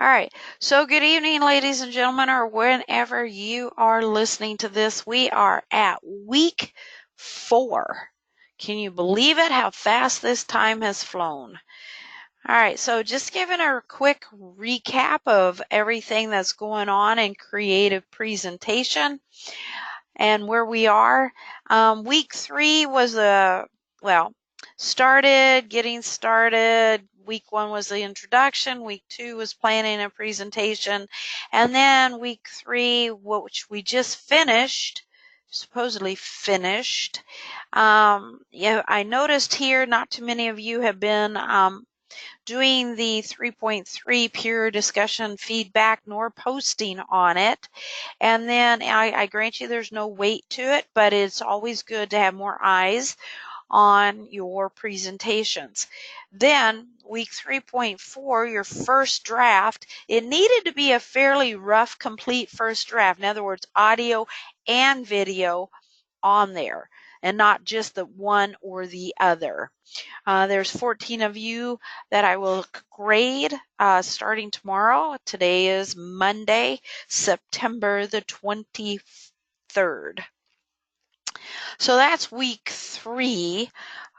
All right. So good evening, ladies and gentlemen, or whenever you are listening to this. We are at week 4. Can you believe it? How fast this time has flown. All right. So just giving a quick recap of everything that's going on in creative presentation and where we are. Week 3 was getting started. Week 1 was the introduction. Week 2 was planning a presentation. And then week 3, which we just supposedly finished. I noticed here not too many of you have been doing the 3.3 peer discussion feedback nor posting on it. And then I grant you there's no weight to it, but it's always good to have more eyes on your presentations. Then week 3.4, your first draft, it needed to be a fairly rough, complete first draft. In other words, audio and video on there and not just the one or the other. There's 14 of you that I will grade starting tomorrow. Today is Monday, September the 23rd. So that's week 3.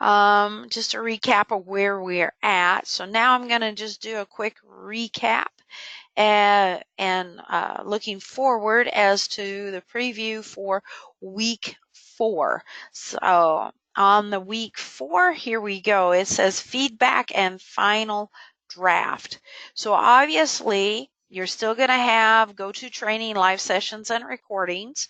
Just a recap of where we're at. So now I'm going to just do a quick recap and looking forward as to the preview for week 4. So on the week 4, here we go. It says feedback and final draft. So obviously you're still going to have go-to-training live sessions and recordings.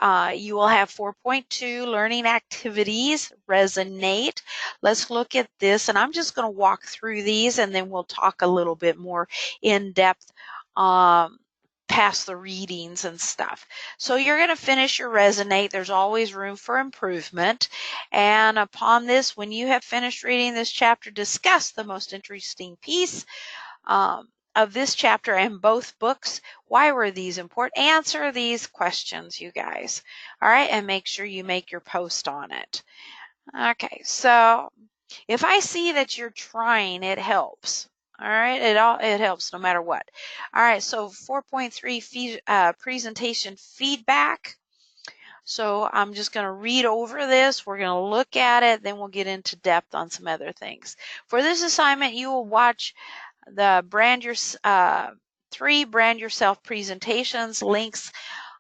You will have 4.2 learning activities, resonate. Let's look at this, and I'm just going to walk through these and then we'll talk a little bit more in depth past the readings and stuff. So you're going to finish your resonate. There's always room for improvement. And upon this, when you have finished reading this chapter, discuss the most interesting piece of this chapter and both books. Why were these important? Answer these questions, you guys. All right, and make sure you make your post on it. Okay, so if I see that you're trying, it helps. All right, it helps no matter what. All right, so 4.3 presentation feedback. So I'm just going to read over this. We're going to look at it, then we'll get into depth on some other things. For this assignment, you will watch the three brand yourself presentations links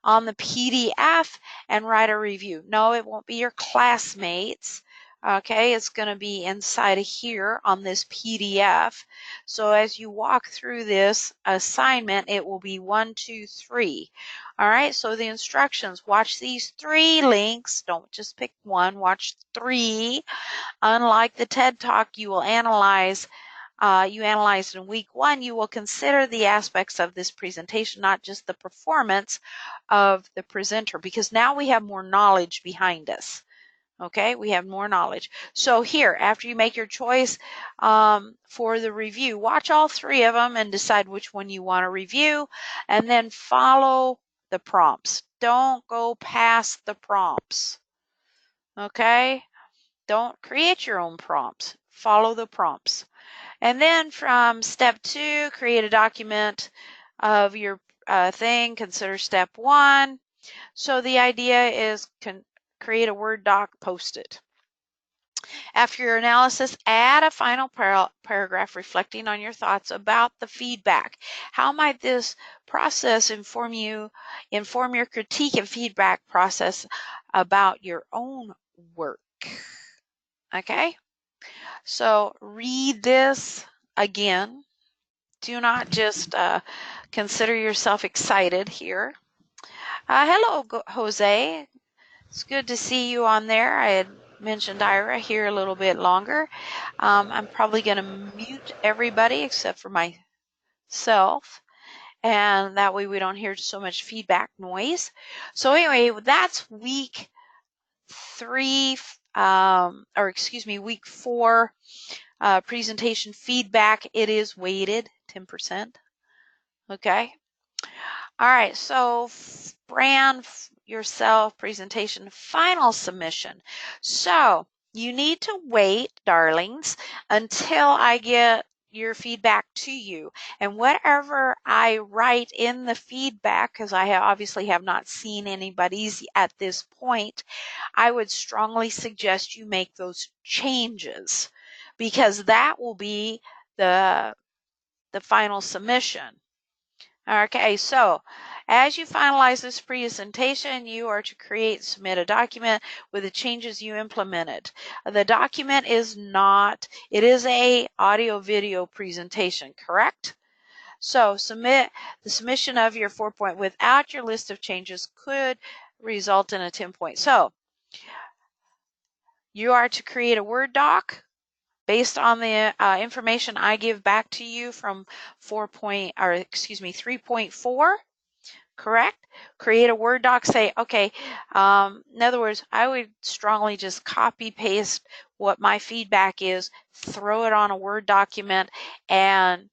on the PDF and write a review. No, it won't be your classmates. Okay, it's going to be inside of here on this PDF. So as you walk through this assignment, it will be 1, 2, 3. All right, so the instructions, watch these 3 links. Don't just pick one, watch 3. Unlike the TED Talk, you will analyzed in week 1, you will consider the aspects of this presentation, not just the performance of the presenter, because now we have more knowledge behind us. Okay, we have more knowledge. So here, after you make your choice for the review, watch all 3 of them and decide which one you want to review, and then follow the prompts. Don't go past the prompts. Okay, don't create your own prompts. Follow the prompts. And then from step 2, create a document of your thing. Consider step 1. So the idea is create a Word doc, post it. After your analysis, add a final paragraph reflecting on your thoughts about the feedback. How might this process inform your critique and feedback process about your own work? Okay? So read this again. Do not just consider yourself excited here. Hello, Jose. It's good to see you on there. I had mentioned Ira here a little bit longer. I'm probably going to mute everybody except for myself, and that way we don't hear so much feedback noise. So anyway, that's week 3, week 4 presentation feedback. It is weighted 10%. Okay. All right. So brand yourself presentation final submission. So you need to wait, darlings, until I get your feedback to you, and whatever I write in the feedback, because I obviously have not seen anybody's at this point, I would strongly suggest you make those changes, because that will be the final submission. Okay, so as you finalize this presentation, you are to create and submit a document with the changes you implemented. The document is it is a audio video presentation, correct? So the submission of your 4-point without your list of changes could result in a 10-point. So you are to create a Word doc based on the information I give back to you from 3.4. Correct? Create a Word doc, say, okay, in other words, I would strongly just copy paste what my feedback is, throw it on a Word document, and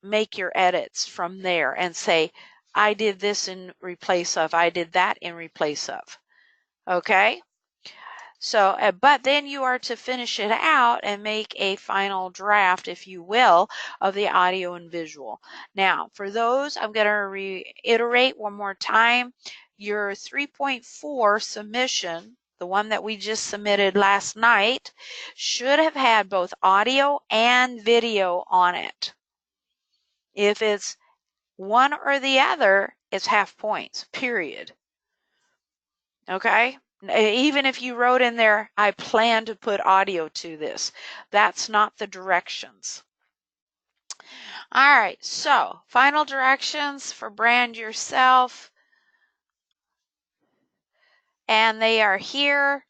make your edits from there and say, I did this in replace of, I did that in replace of. Okay? So, but then you are to finish it out and make a final draft, if you will, of the audio and visual. Now, for those, I'm going to reiterate one more time. Your 3.4 submission, the one that we just submitted last night, should have had both audio and video on it. If it's one or the other, it's half points, period. Okay? Even if you wrote in there, I plan to put audio to this, that's not the directions. All right, so final directions for brand yourself. And they are here.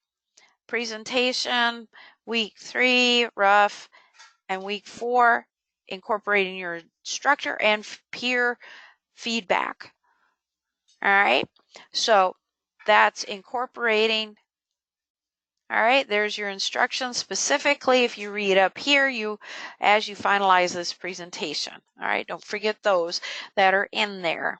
Presentation, week 3, rough, and week 4, incorporating your instructor and peer feedback. All right, so that's incorporating. All right, there's your instructions specifically. If you read up here, as you finalize this presentation. All right, don't forget those that are in there.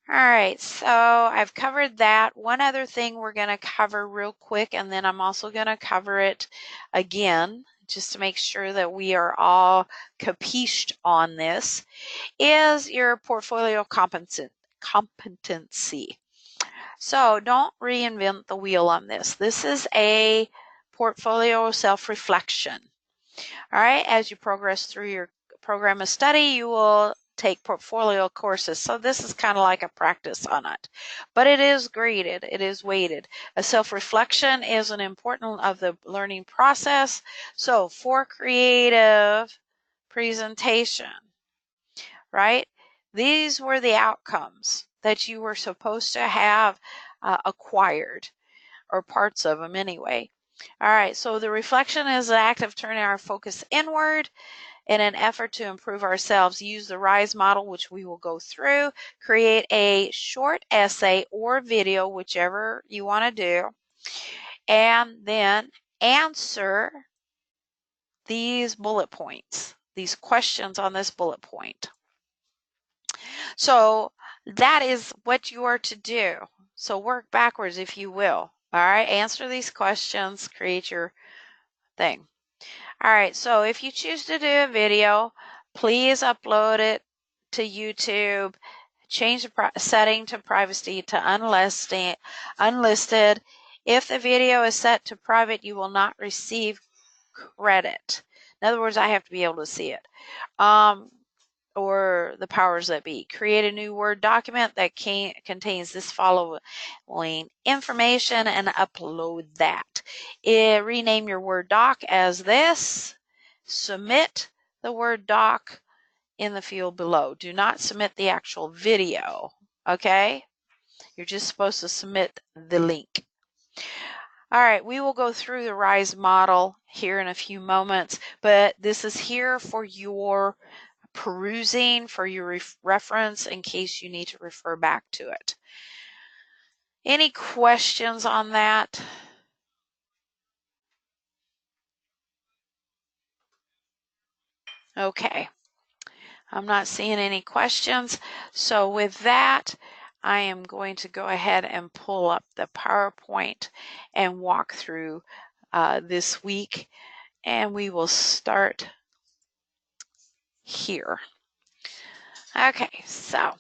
All right, so I've covered that. One other thing we're going to cover real quick, and then I'm also going to cover it again, just to make sure that we are all capished on this, is your portfolio competency. So don't reinvent the wheel on this. This is a portfolio self-reflection. All right, as you progress through your program of study, you will take portfolio courses. So this is kind of like a practice on it, but it is graded, it is weighted. A self-reflection is an important of the learning process. So for creative presentation, right, these were the outcomes that you were supposed to have acquired, or parts of them anyway. All right, so the reflection is the act of turning our focus inward in an effort to improve ourselves. Use the RISE model, which we will go through. Create a short essay or video, whichever you want to do, and then answer these bullet points, these questions on this bullet point. So that is what you are to do. So work backwards, if you will. All right, answer these questions, create your thing. All right, so if you choose to do a video, please upload it to YouTube. Change the setting to privacy to unlisted. If the video is set to private, you will not receive credit. In other words, I have to be able to see it. Or the powers that be. Create a new Word document that contains this following information and upload that. Rename your Word doc as this. Submit the Word doc in the field below. Do not submit the actual video, okay? You're just supposed to submit the link. All right, we will go through the RISE model here in a few moments, but this is here for your perusing, for your reference, in case you need to refer back to it. Any questions on that? Okay, I'm not seeing any questions. So with that, I am going to go ahead and pull up the PowerPoint and walk through this week, and we will start here. Okay, so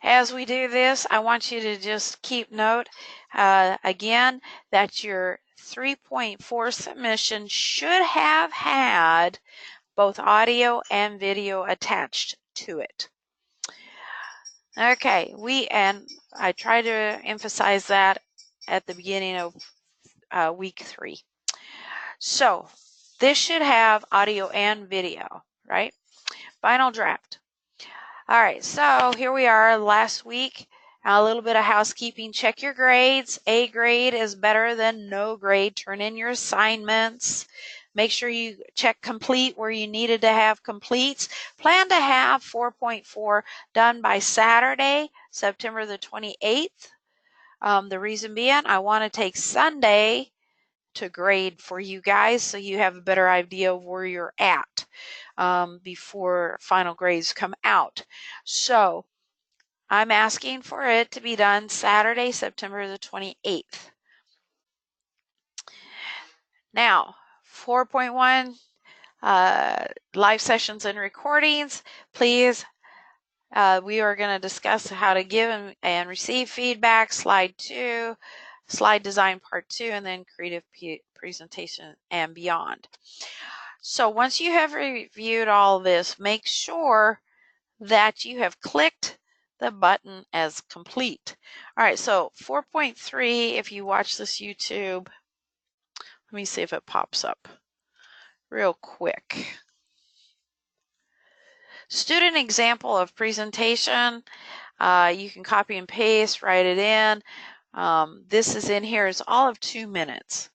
as we do this, I want you to just keep note again that your 3.4 submission should have had both audio and video attached to it. Okay, and I try to emphasize that at the beginning of week 3. So this should have audio and video, right? Final draft. All right, so here we are last week. A little bit of housekeeping. Check your grades. A grade is better than no grade. Turn in your assignments. Make sure you check complete where you needed to have completes. Plan to have 4.4 done by Saturday, September the 28th. The reason being, I want to take Sunday to grade for you guys so you have a better idea of where you're at before final grades come out. So I'm asking for it to be done Saturday, September the 28th. Now, 4.1 live sessions and recordings. Please, we are going to discuss how to give and receive feedback, slide 2, slide design part 2, and then creative presentation and beyond. So once you have reviewed all this, make sure that you have clicked the button as complete. All right, so 4.3, if you watch this YouTube, let me see if it pops up real quick. Student example of presentation. You can copy and paste, write it in. This is in here. It's all of 2 minutes.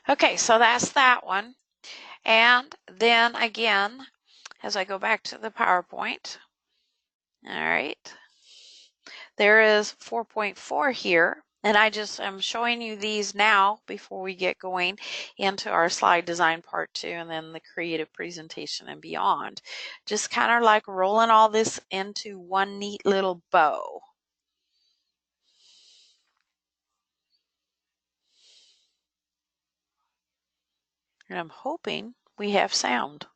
Okay, so that's that one. And then again, as I go back to the PowerPoint, all right, there is 4.4 here. And I'm showing you these now before we get going into our slide design part 2 and then the creative presentation and beyond. Just kind of like rolling all this into one neat little bow. And I'm hoping we have sound.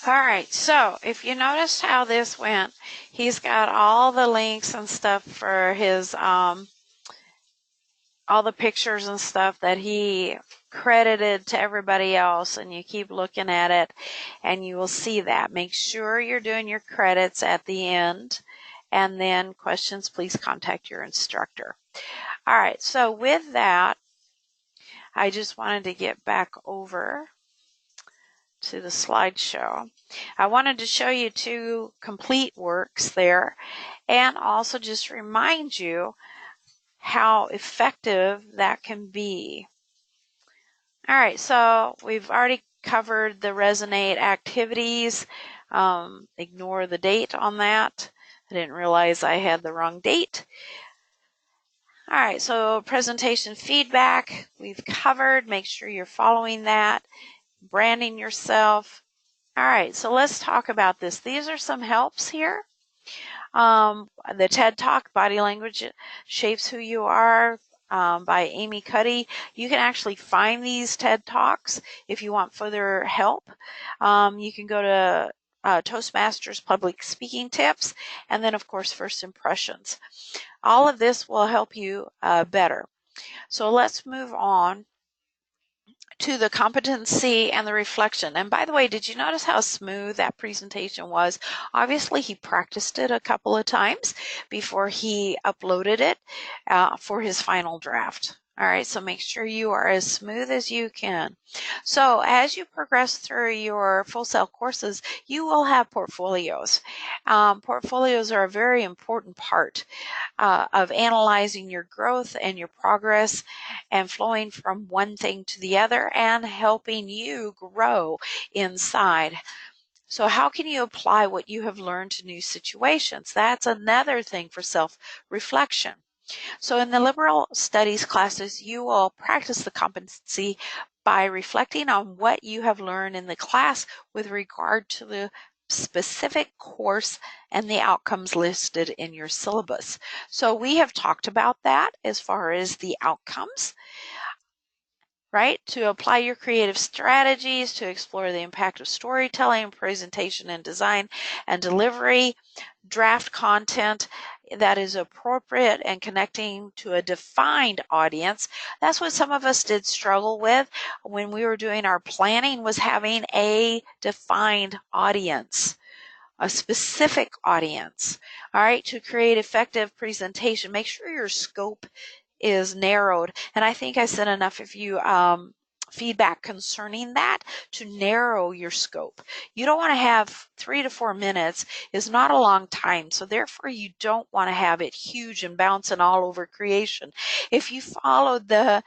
All right, so if you noticed how this went, he's got all the links and stuff for his all the pictures and stuff that he credited to everybody else, and you keep looking at it and you will see that. Make sure you're doing your credits at the end, and then questions, please contact your instructor. All right, so with that, I just wanted to get back over to the slideshow. I wanted to show you 2 complete works there, and also just remind you how effective that can be. All right, so we've already covered the Resonate activities. Ignore the date on that. I didn't realize I had the wrong date. All right, so presentation feedback we've covered. Make sure you're following that. Branding yourself. All right, so let's talk about this. These are some helps here. The TED Talk, Body Language Shapes Who You Are, by Amy Cuddy. You can actually find these TED Talks if you want further help. You can go to Toastmasters Public Speaking Tips, and then, of course, First Impressions. All of this will help you better. So let's move on to the competency and the reflection. And by the way, did you notice how smooth that presentation was? Obviously, he practiced it a couple of times before he uploaded it for his final draft. All right, so make sure you are as smooth as you can. So as you progress through your Full Sail courses, you will have portfolios. Portfolios are a very important part of analyzing your growth and your progress and flowing from one thing to the other and helping you grow inside. So how can you apply what you have learned to new situations? That's another thing for self-reflection. So in the liberal studies classes, you will practice the competency by reflecting on what you have learned in the class with regard to the specific course and the outcomes listed in your syllabus. So we have talked about that as far as the outcomes, right? To apply your creative strategies, to explore the impact of storytelling, presentation and design and delivery, draft content that is appropriate and connecting to a defined audience. That's what some of us did struggle with when we were doing our planning, was having a defined audience, a specific audience. All right, to create effective presentation, make sure your scope is narrowed. And I think I said enough of you feedback concerning that to narrow your scope. You don't want to have 3 to 4 minutes is not a long time. So therefore you don't want to have it huge and bouncing all over creation. If you followed the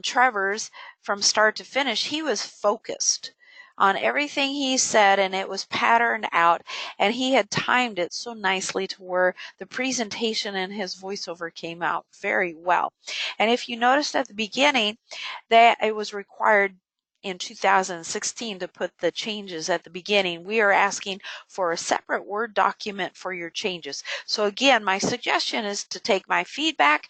Trevor's from start to finish, he was focused on everything he said, and it was patterned out, and he had timed it so nicely to where the presentation and his voiceover came out very well. And if you noticed at the beginning that it was required in 2016 to put the changes at the beginning, we are asking for a separate Word document for your changes. So again, my suggestion is to take my feedback,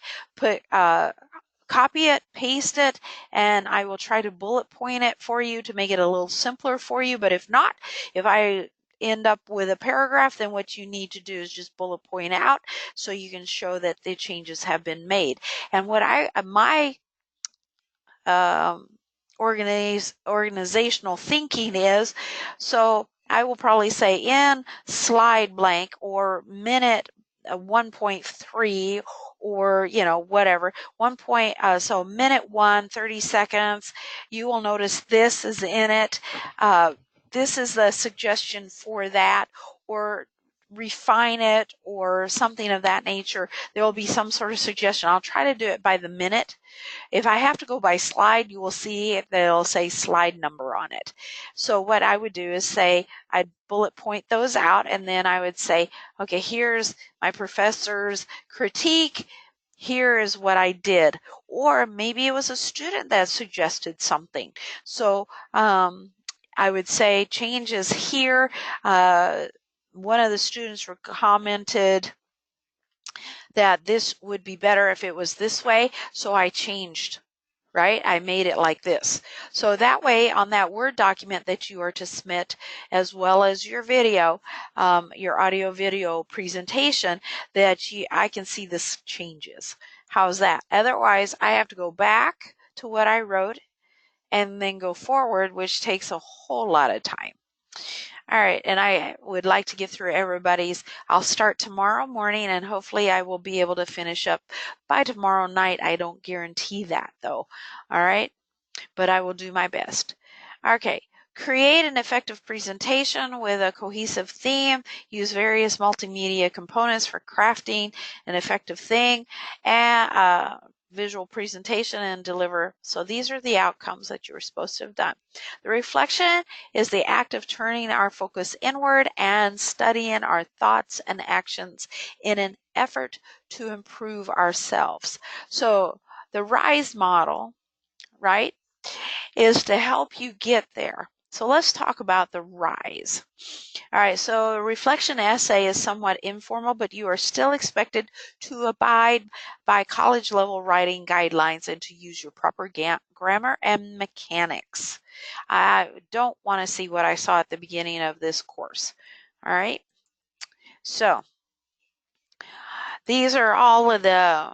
copy it, paste it, and I will try to bullet point it for you to make it a little simpler for you. But if not, if I end up with a paragraph, then what you need to do is just bullet point out so you can show that the changes have been made. And what my organizational thinking is, so I will probably say in slide blank or minute 1.3 or whatever so minute 1, 30 seconds, you will notice this is in it. This is the suggestion for that, or refine it or something of that nature. There will be some sort of suggestion. I'll try to do it by the minute. If I have to go by slide, you will see they'll say slide number on it. So what I would do is say, I'd bullet point those out, and then I would say, okay, here's my professor's critique. Here is what I did. Or maybe it was a student that suggested something. So I would say changes here. One of the students commented that this would be better if it was this way, so I changed right? I made it like this. So that way on that Word document that you are to submit, as well as your video, your audio video presentation, that I can see this changes. How's that? Otherwise, I have to go back to what I wrote and then go forward, which takes a whole lot of time. All right, and I would like to get through everybody's. I'll start tomorrow morning, and hopefully I will be able to finish up by tomorrow night. I don't guarantee that, though. All right, but I will do my best. Okay. Create an effective presentation with a cohesive theme. Use various multimedia components for crafting an effective thing and visual presentation and deliver. So these are the outcomes that you were supposed to have done. The reflection is the act of turning our focus inward and studying our thoughts and actions in an effort to improve ourselves. So the RISE model, right, is to help you get there. So let's talk about the RISE. All right, so a reflection essay is somewhat informal, but you are still expected to abide by college level writing guidelines and to use your proper grammar and mechanics. I don't want to see what I saw at the beginning of this course. All right, so these are all of the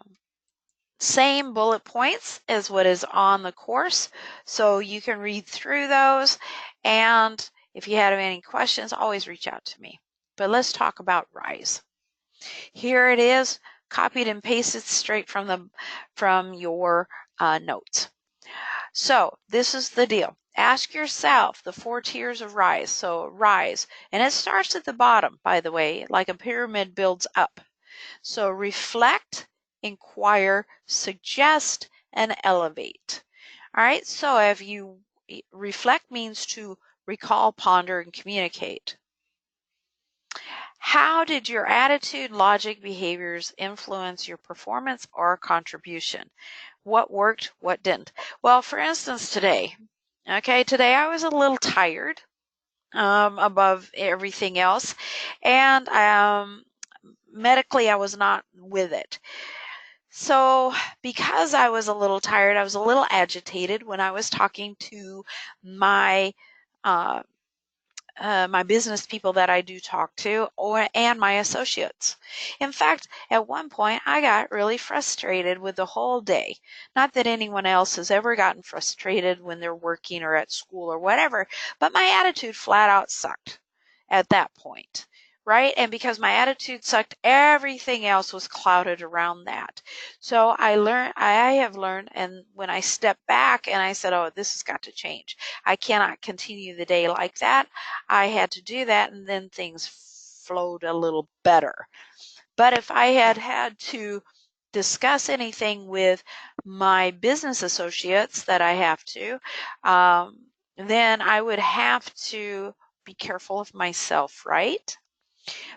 same bullet points as what is on the course, so you can read through those, and if you have any questions, always reach out to me. But let's talk about RISE. Here it is, copied and pasted straight from your notes. So this is the deal. Ask yourself the 4 tiers of RISE. So RISE, and it starts at the bottom, by the way, like a pyramid builds up. So reflect, inquire, suggest, and elevate. All right, so if you reflect means to recall, ponder, and communicate. How did your attitude, logic, behaviors influence your performance or contribution? What worked, what didn't? Well, for instance, today I was a little tired above everything else, and medically I was not with it. So because I was a little tired, I was a little agitated when I was talking to my my business people that I do talk to, and my associates. In fact, at one point I got really frustrated with the whole day. Not that anyone else has ever gotten frustrated when they're working or at school or whatever, but my attitude flat out sucked at that point. Right? And because my attitude sucked, everything else was clouded around that. So I have learned, and when I stepped back and I said, oh, this has got to change. I cannot continue the day like that. I had to do that, and then things flowed a little better. But if I had to discuss anything with my business associates that I have to, then I would have to be careful of myself, right?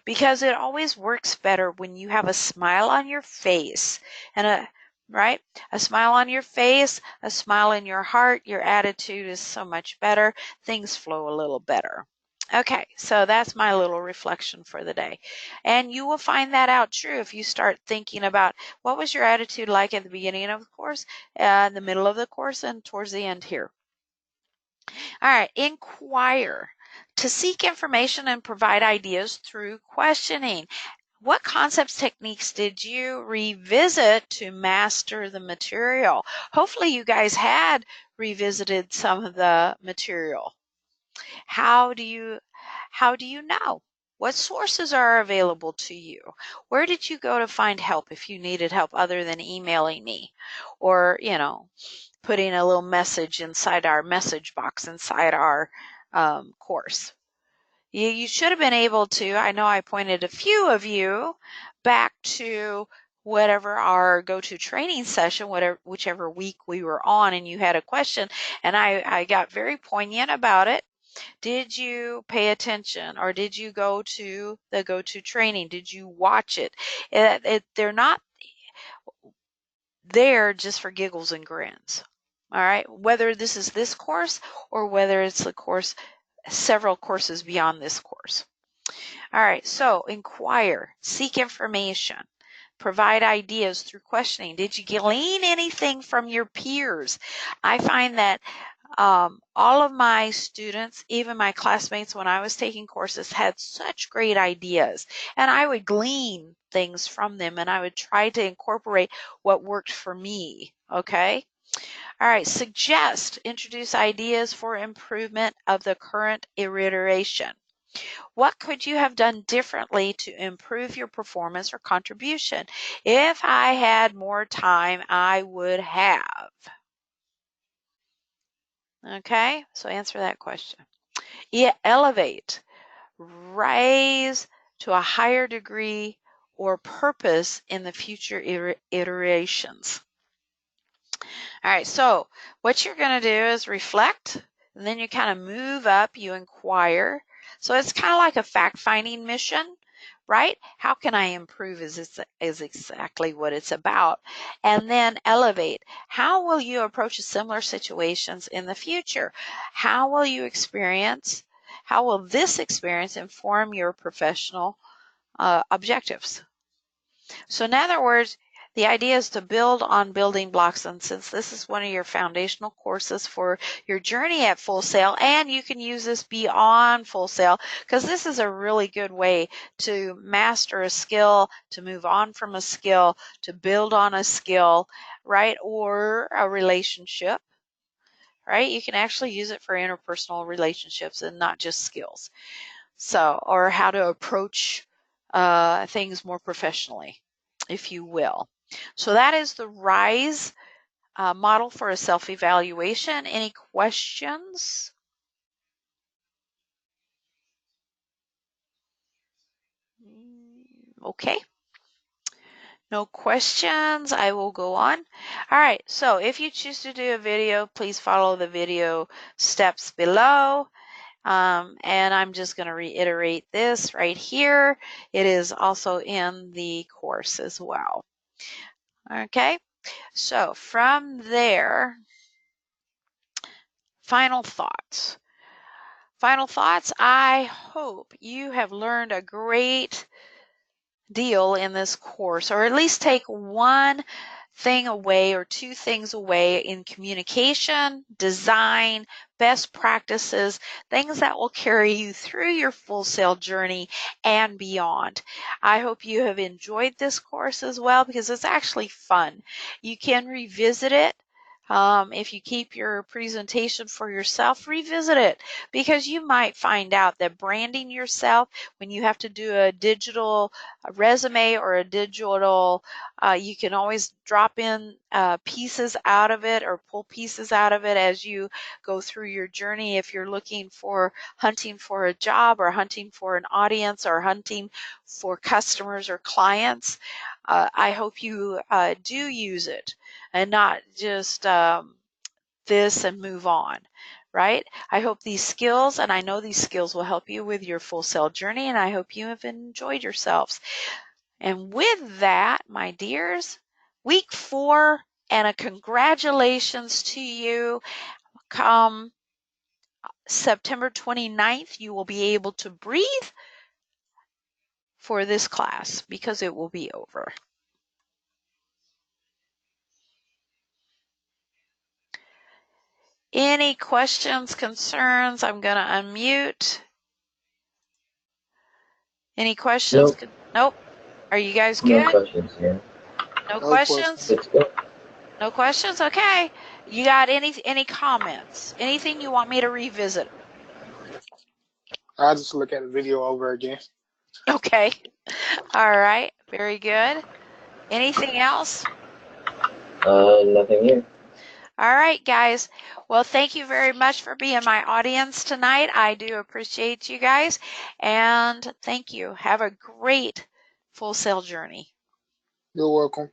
Because it always works better when you have a smile on your face and a smile on your face, a smile in your heart. Your attitude is so much better. Things flow a little better. Okay, so that's my little reflection for the day. And you will find that out true if you start thinking about what was your attitude like at the beginning of the course, the middle of the course, and towards the end here. All right, inquire. To seek information and provide ideas through questioning. What concepts, techniques did you revisit to master the material? Hopefully you guys had revisited some of the material. How do you know? What sources are available to you? Where did you go to find help if you needed help other than emailing me or, putting a little message inside our message box inside our course? You should have been able to. I know I pointed a few of you back to whatever our go-to training session, whichever week we were on, and you had a question, and I got very poignant about it. Did you pay attention, or did you go to the go-to training? Did you watch it? They're not there just for giggles and grins. All right, whether this is this course or whether it's the course, several courses beyond this course. All right, so inquire, seek information, Provide ideas through questioning. Did you glean anything from your peers? I find that all of my students, even my classmates when I was taking courses, had such great ideas, and I would glean things from them, and I would try to incorporate what worked for me. Okay. All right. Introduce ideas for improvement of the current iteration. What could you have done differently to improve your performance or contribution? If I had more time, I would have. Okay, so answer that question. Yeah, elevate, raise to a higher degree or purpose in the future iterations. All right, so what you're going to do is reflect, and then you kind of move up, you inquire. So it's kind of like a fact-finding mission, right? How can I improve is exactly what it's about. And then elevate. How will you approach similar situations in the future? How will this experience inform your professional objectives? So in other words, the idea is to build on building blocks. And since this is one of your foundational courses for your journey at Full Sail, and you can use this beyond Full Sail, because this is a really good way to master a skill, to move on from a skill, to build on a skill, right? Or a relationship, right? You can actually use it for interpersonal relationships and not just skills. So, or how to approach things more professionally, if you will. So that is the RISE model for a self-evaluation. Any questions? Okay. No questions. I will go on. All right. So if you choose to do a video, please follow the video steps below. And I'm just going to reiterate this right here. It is also in the course as well. Okay. So from there, final thoughts. Final thoughts. I hope you have learned a great deal in this course, or at least take one thing away or two things away in communication, design, best practices, things that will carry you through your Full Sail journey and beyond. I hope you have enjoyed this course as well, because it's actually fun. You can revisit it. If you keep your presentation for yourself, revisit it, because you might find out that branding yourself, when you have to do a digital resume or a digital, you can always drop in pieces out of it or pull pieces out of it as you go through your journey. If you're hunting for a job, or hunting for an audience, or hunting for customers or clients, I hope you do use it and not just this and move on. Right? I hope these skills, and I know these skills will help you with your Full Sail journey, and I hope you have enjoyed yourselves. And with that, my dears, week 4, and a congratulations to you. Come September 29th, you will be able to breathe for this class, because it will be over. Any questions, concerns? I'm going to unmute. Any questions? Nope. Are you guys good? No questions here. No questions? No questions? Okay. You got any comments? Anything you want me to revisit? I'll just look at the video over again. Okay. All right. Very good. Anything else? Nothing here. All right, guys. Well, thank you very much for being my audience tonight. I do appreciate you guys. And thank you. Have a great Full Sail journey. You're welcome.